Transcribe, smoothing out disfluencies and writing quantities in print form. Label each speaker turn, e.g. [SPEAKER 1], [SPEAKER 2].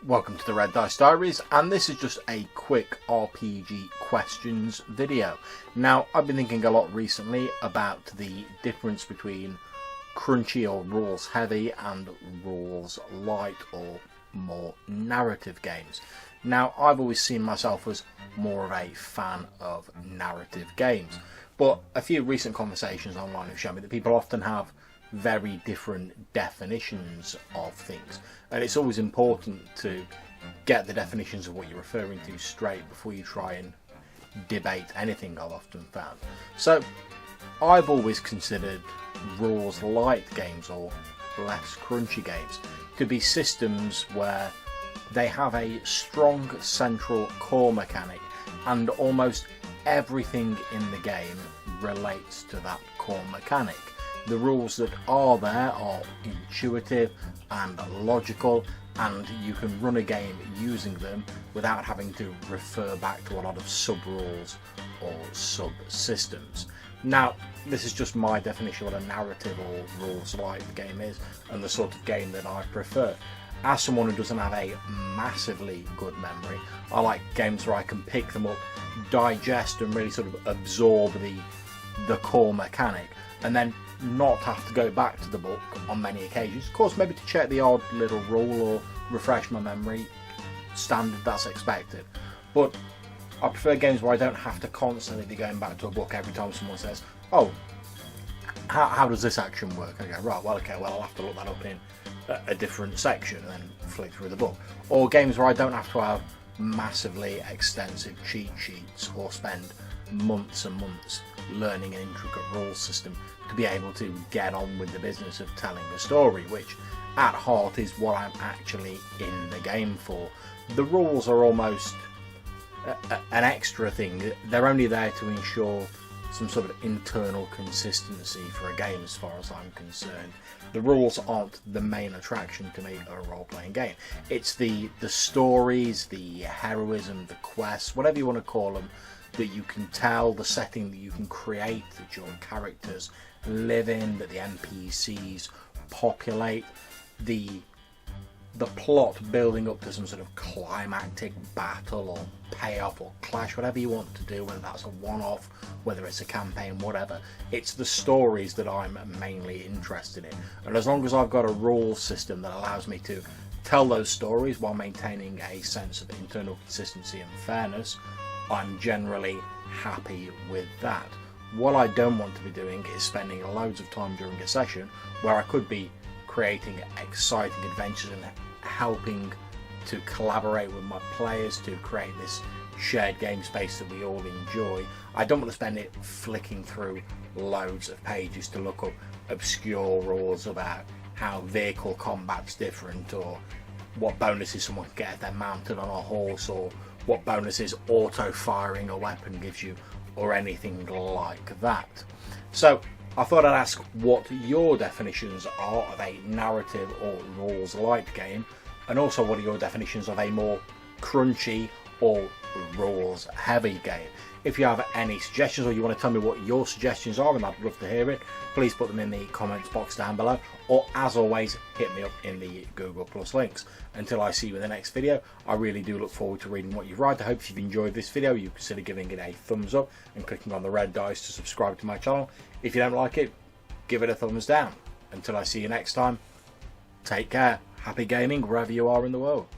[SPEAKER 1] Welcome to the Red Dice Diaries, and this is just a quick RPG questions video. Now, I've been thinking a lot recently about the difference between crunchy or rules heavy and rules light or more narrative games. Now, I've always seen myself as more of a fan of narrative games, but a few recent conversations online have shown me that people often have very different definitions of things, and it's always important to get the definitions of what you're referring to straight before you try and debate anything, I've often found. So I've always considered rules light games or less crunchy games to be systems where they have a strong central core mechanic and almost everything in the game relates to that core mechanic. The rules that are there are intuitive and logical, and you can run a game using them without having to refer back to a lot of sub-rules or sub-systems. Now, this is just my definition of what a narrative or rules-light game is, and the sort of game that I prefer. As someone who doesn't have a massively good memory, I like games where I can pick them up, digest and really sort of absorb the core mechanic, and then not have to go back to the book on many occasions. Of course, maybe to check the odd little rule or refresh my memory, standard, that's expected. But I prefer games where I don't have to constantly be going back to a book every time someone says, oh, how does this action work? I go, right, well, okay, well, I'll have to look that up in a different section and then flick through the book. Or games where I don't have to have massively extensive cheat sheets or spend months and months learning an intricate rules system to be able to get on with the business of telling a story, which at heart is what I'm actually in the game for. The rules are almost an extra thing. They're only there to ensure some sort of internal consistency for a game as far as I'm concerned. The rules aren't the main attraction to me of a role-playing game. It's the stories, the heroism, the quests, whatever you want to call them, that you can tell, the setting that you can create, that your characters live in, that the NPCs populate, the plot building up to some sort of climactic battle or payoff or clash, whatever you want to do, whether that's a one-off, whether it's a campaign, whatever. It's the stories that I'm mainly interested in, and as long as I've got a rules system that allows me to tell those stories while maintaining a sense of internal consistency and fairness, I'm generally happy with that. What I don't want to be doing is spending loads of time during a session where I could be creating exciting adventures and helping to collaborate with my players to create this shared game space that we all enjoy. I don't want to spend it flicking through loads of pages to look up obscure rules about how vehicle combat's different, or what bonuses someone can get if they're mounted on a horse, or what bonuses auto-firing a weapon gives you, or anything like that. So I thought I'd ask what your definitions are of a narrative or rules-light game, and also what are your definitions of a more crunchy or rules-heavy game. If you have any suggestions, or you want to tell me what your suggestions are, and I'd love to hear it, please put them in the comments box down below, or as always, hit me up in the Google Plus links. Until I see you in the next video, I really do look forward to reading what you write. I hope if you've enjoyed this video, you consider giving it a thumbs up and clicking on the red dice to subscribe to my channel. If you don't like it, give it a thumbs down. Until I see you next time, take care, happy gaming wherever you are in the world.